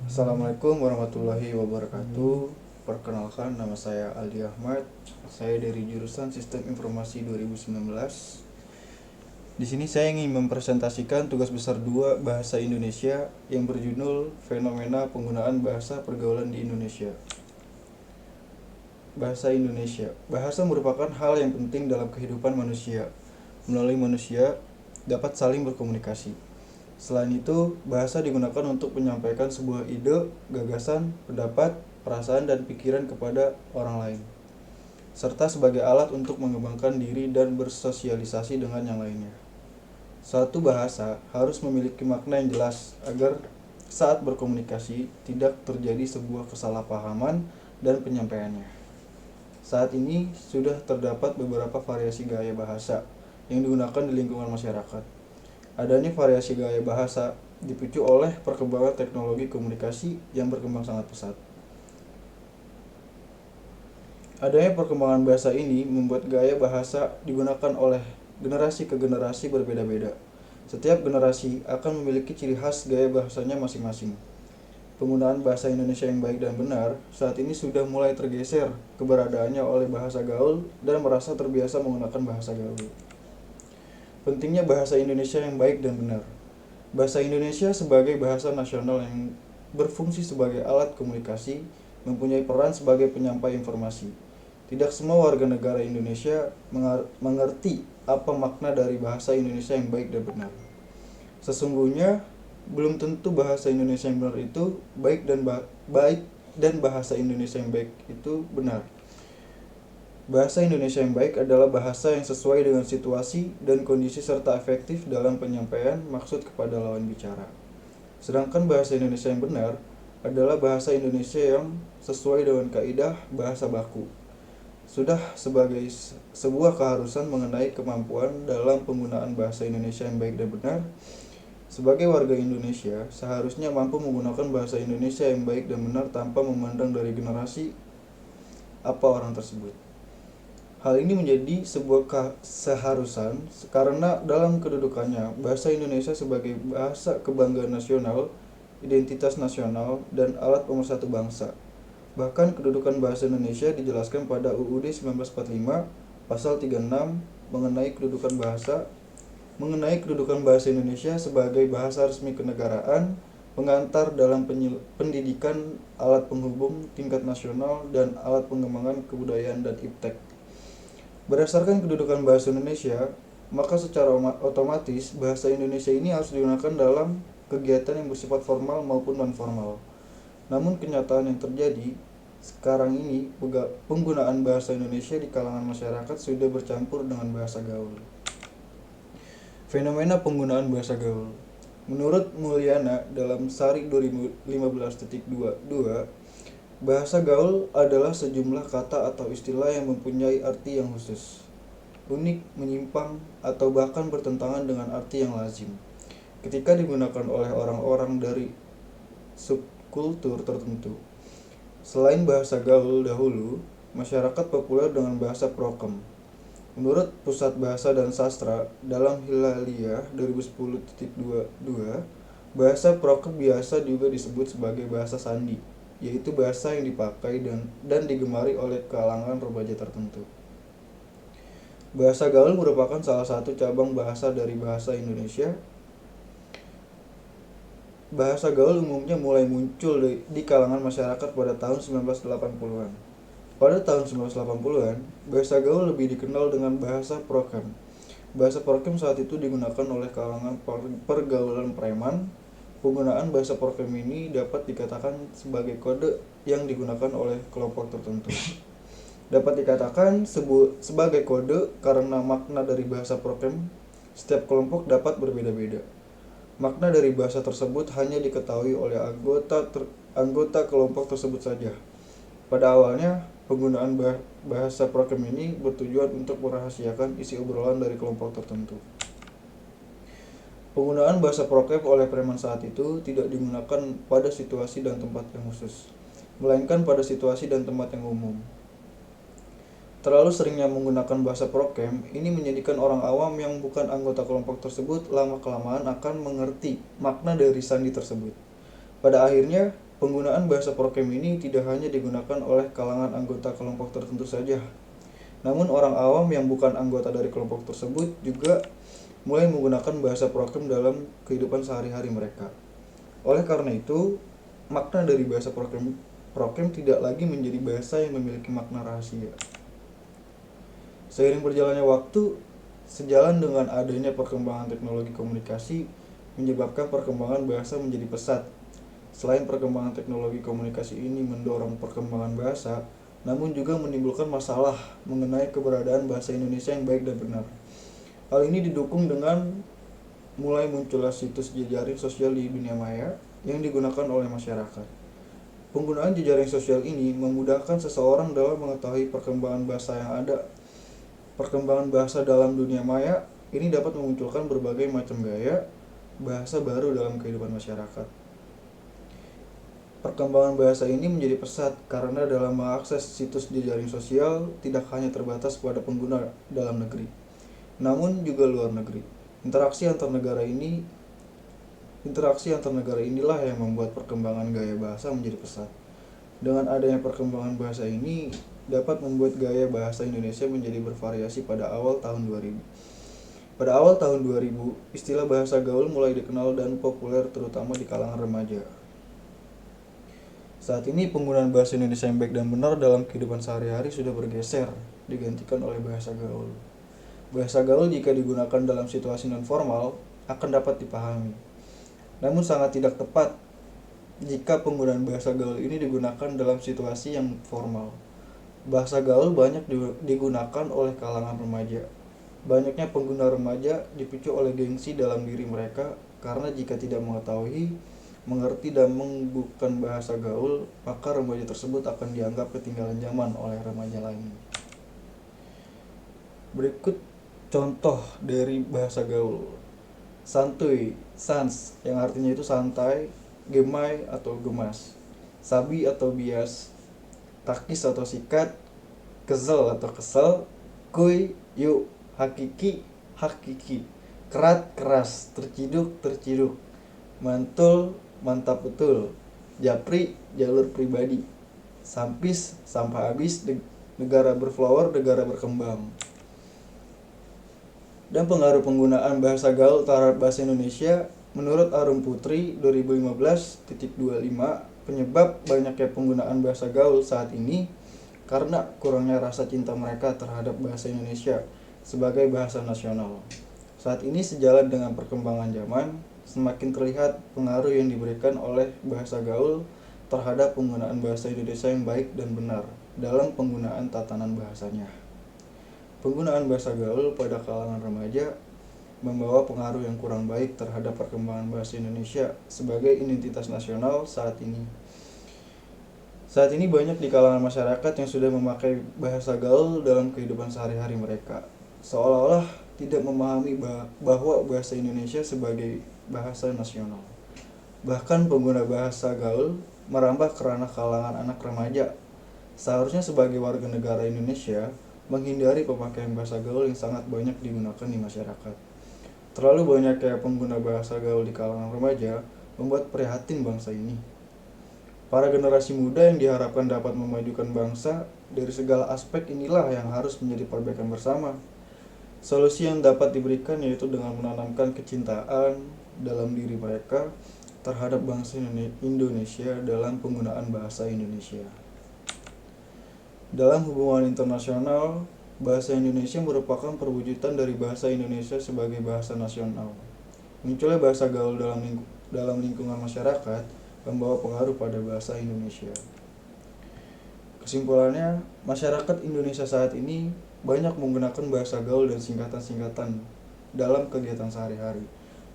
Assalamualaikum warahmatullahi wabarakatuh. Perkenalkan, nama saya Aldi Ahmad. Saya dari jurusan Sistem Informasi 2019. Di sini saya ingin mempresentasikan tugas besar 2 bahasa Indonesia yang berjudul Fenomena Penggunaan Bahasa Pergaulan di Indonesia. Bahasa Indonesia. Bahasa merupakan hal yang penting dalam kehidupan manusia. Melalui manusia dapat saling berkomunikasi. Selain itu, bahasa digunakan untuk menyampaikan sebuah ide, gagasan, pendapat, perasaan, dan pikiran kepada orang lain, serta sebagai alat untuk mengembangkan diri dan bersosialisasi dengan yang lainnya. Suatu bahasa harus memiliki makna yang jelas agar saat berkomunikasi tidak terjadi sebuah kesalahpahaman dan penyampaiannya. Saat ini sudah terdapat beberapa variasi gaya bahasa yang digunakan di lingkungan masyarakat. Adanya variasi gaya bahasa dipicu oleh perkembangan teknologi komunikasi yang berkembang sangat pesat. Adanya perkembangan bahasa ini membuat gaya bahasa digunakan oleh generasi ke generasi berbeda-beda. Setiap generasi akan memiliki ciri khas gaya bahasanya masing-masing. Penggunaan bahasa Indonesia yang baik dan benar saat ini sudah mulai tergeser keberadaannya oleh bahasa gaul dan merasa terbiasa menggunakan bahasa gaul. Pentingnya bahasa Indonesia yang baik dan benar. Bahasa Indonesia sebagai bahasa nasional yang berfungsi sebagai alat komunikasi mempunyai peran sebagai penyampai informasi. Tidak semua warga negara Indonesia mengerti apa makna dari bahasa Indonesia yang baik dan benar. Sesungguhnya belum tentu bahasa Indonesia yang benar itu baik dan bahasa Indonesia yang baik itu benar. Bahasa Indonesia yang baik adalah bahasa yang sesuai dengan situasi dan kondisi serta efektif dalam penyampaian maksud kepada lawan bicara. Sedangkan bahasa Indonesia yang benar adalah bahasa Indonesia yang sesuai dengan kaidah bahasa baku. Sudah sebagai sebuah keharusan mengenai kemampuan dalam penggunaan bahasa Indonesia yang baik dan benar. Sebagai warga Indonesia, seharusnya mampu menggunakan bahasa Indonesia yang baik dan benar tanpa memandang dari generasi apa orang tersebut. Hal ini menjadi sebuah keharusan karena dalam kedudukannya, bahasa Indonesia sebagai bahasa kebanggaan nasional, identitas nasional, dan alat pemersatu bangsa. Bahkan kedudukan bahasa Indonesia dijelaskan pada UUD 1945 pasal 36 mengenai kedudukan bahasa Indonesia sebagai bahasa resmi kenegaraan, pengantar dalam pendidikan, alat penghubung tingkat nasional, dan alat pengembangan kebudayaan dan iptek. Berdasarkan kedudukan bahasa Indonesia, maka secara otomatis bahasa Indonesia ini harus digunakan dalam kegiatan yang bersifat formal maupun non-formal. Namun kenyataan yang terjadi sekarang ini, penggunaan bahasa Indonesia di kalangan masyarakat sudah bercampur dengan bahasa gaul. Fenomena penggunaan bahasa gaul. Menurut Mulyana dalam Sari 2015.22, bahasa gaul adalah sejumlah kata atau istilah yang mempunyai arti yang khusus, unik, menyimpang, atau bahkan bertentangan dengan arti yang lazim ketika digunakan oleh orang-orang dari subkultur tertentu. Selain bahasa gaul dahulu, masyarakat populer dengan bahasa prokem. Menurut Pusat Bahasa dan Sastra dalam Hilaliyah 2010.22, bahasa prokem biasa juga disebut sebagai bahasa sandi, yaitu bahasa yang dipakai dan digemari oleh kalangan remaja tertentu. Bahasa gaul merupakan salah satu cabang bahasa dari bahasa Indonesia. Bahasa gaul umumnya mulai muncul di kalangan masyarakat pada tahun 1980-an. Pada tahun 1980-an, bahasa gaul lebih dikenal dengan bahasa prokem. Bahasa prokem saat itu digunakan oleh kalangan pergaulan preman. Penggunaan bahasa prokem ini dapat dikatakan sebagai kode yang digunakan oleh kelompok tertentu. Dapat dikatakan sebagai kode karena makna dari bahasa prokem setiap kelompok dapat berbeda-beda. Makna dari bahasa tersebut hanya diketahui oleh anggota kelompok tersebut saja. Pada awalnya, penggunaan bahasa prokem ini bertujuan untuk merahasiakan isi obrolan dari kelompok tertentu. Penggunaan bahasa prokem oleh preman saat itu tidak digunakan pada situasi dan tempat yang khusus, melainkan pada situasi dan tempat yang umum. Terlalu seringnya menggunakan bahasa prokem ini menjadikan orang awam yang bukan anggota kelompok tersebut lama-kelamaan akan mengerti makna dari sandi tersebut. Pada akhirnya, Penggunaan bahasa prokem ini tidak hanya digunakan oleh kalangan anggota kelompok tertentu saja, namun orang awam yang bukan anggota dari kelompok tersebut juga mulai menggunakan bahasa prokem dalam kehidupan sehari-hari mereka. Oleh karena itu, makna dari bahasa prokem tidak lagi menjadi bahasa yang memiliki makna rahasia. Seiring berjalannya waktu, sejalan dengan adanya perkembangan teknologi komunikasi menyebabkan perkembangan bahasa menjadi pesat. Selain perkembangan teknologi komunikasi ini mendorong perkembangan bahasa, namun juga menimbulkan masalah mengenai keberadaan bahasa Indonesia yang baik dan benar. Hal ini didukung dengan mulai munculnya situs jejaring sosial di dunia maya yang digunakan oleh masyarakat. Penggunaan jejaring sosial ini memudahkan seseorang dalam mengetahui perkembangan bahasa yang ada. Perkembangan bahasa dalam dunia maya ini dapat memunculkan berbagai macam gaya bahasa baru dalam kehidupan masyarakat. Perkembangan bahasa ini menjadi pesat karena dalam mengakses situs jejaring sosial tidak hanya terbatas pada pengguna dalam negeri, namun juga luar negeri. Interaksi antar negara inilah yang membuat perkembangan gaya bahasa menjadi pesat. Dengan adanya perkembangan bahasa ini dapat membuat gaya bahasa Indonesia menjadi bervariasi pada awal tahun 2000. Pada awal tahun 2000, istilah bahasa gaul mulai dikenal dan populer terutama di kalangan remaja. Saat ini penggunaan bahasa Indonesia yang baik dan benar dalam kehidupan sehari-hari sudah bergeser, digantikan oleh bahasa gaul. Bahasa gaul jika digunakan dalam situasi non-formal akan dapat dipahami. Namun sangat tidak tepat jika penggunaan bahasa gaul ini digunakan dalam situasi yang formal. Bahasa gaul banyak digunakan oleh kalangan remaja. Banyaknya pengguna remaja dipicu oleh gengsi dalam diri mereka karena jika tidak mengetahui, mengerti dan menggunakan bahasa gaul, maka remaja tersebut akan dianggap ketinggalan zaman oleh remaja lain. Berikut contoh dari bahasa gaul. Santuy, sans, yang artinya itu santai, gemai atau gemas, sabi atau bias, takis atau sikat, kesel atau kesel, kuy, yuk, hakiki, hakiki, kerat, keras, terciduk, terciduk, mantul, mantap betul, japri, jalur pribadi, sampis, sampah habis, negara berflower, negara berkembang. Dan pengaruh penggunaan bahasa gaul terhadap bahasa Indonesia, menurut Arum Putri 2015.25, penyebab banyaknya penggunaan bahasa gaul saat ini karena kurangnya rasa cinta mereka terhadap bahasa Indonesia sebagai bahasa nasional. Saat ini sejalan dengan perkembangan zaman, semakin terlihat pengaruh yang diberikan oleh bahasa gaul terhadap penggunaan bahasa Indonesia yang baik dan benar dalam penggunaan tatanan bahasanya. Penggunaan bahasa gaul pada kalangan remaja membawa pengaruh yang kurang baik terhadap perkembangan bahasa Indonesia sebagai identitas nasional saat ini. Saat ini banyak di kalangan masyarakat yang sudah memakai bahasa gaul dalam kehidupan sehari-hari mereka, seolah-olah tidak memahami bahwa bahasa Indonesia sebagai bahasa nasional. Bahkan pengguna bahasa gaul merambah ke ranah kalangan anak remaja. Seharusnya sebagai warga negara Indonesia, menghindari pemakaian bahasa gaul yang sangat banyak digunakan di masyarakat. Terlalu banyaknya pengguna bahasa gaul di kalangan remaja membuat prihatin bangsa ini. Para generasi muda yang diharapkan dapat memajukan bangsa dari segala aspek inilah yang harus menjadi perbaikan bersama. Solusi yang dapat diberikan yaitu dengan menanamkan kecintaan dalam diri mereka terhadap bangsa Indonesia dalam penggunaan bahasa Indonesia. Dalam hubungan internasional, bahasa Indonesia merupakan perwujudan dari bahasa Indonesia sebagai bahasa nasional. Munculnya bahasa gaul dalam lingkungan masyarakat membawa pengaruh pada bahasa Indonesia. Kesimpulannya, masyarakat Indonesia saat ini banyak menggunakan bahasa gaul dan singkatan-singkatan dalam kegiatan sehari-hari,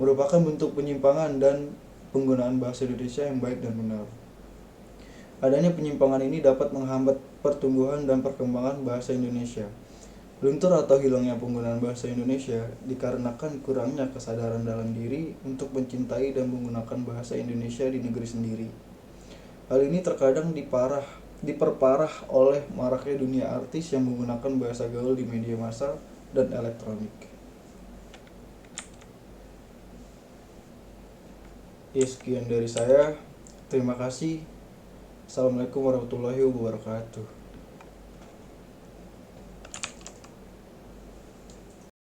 merupakan bentuk penyimpangan dan penggunaan bahasa Indonesia yang baik dan benar. Adanya penyimpangan ini dapat menghambat pertumbuhan dan perkembangan bahasa Indonesia. Luntur atau hilangnya penggunaan bahasa Indonesia dikarenakan kurangnya kesadaran dalam diri untuk mencintai dan menggunakan bahasa Indonesia di negeri sendiri. Hal ini terkadang diperparah oleh maraknya dunia artis yang menggunakan bahasa gaul di media massa dan elektronik. Sekian dari saya. Terima kasih. Assalamualaikum warahmatullahi wabarakatuh.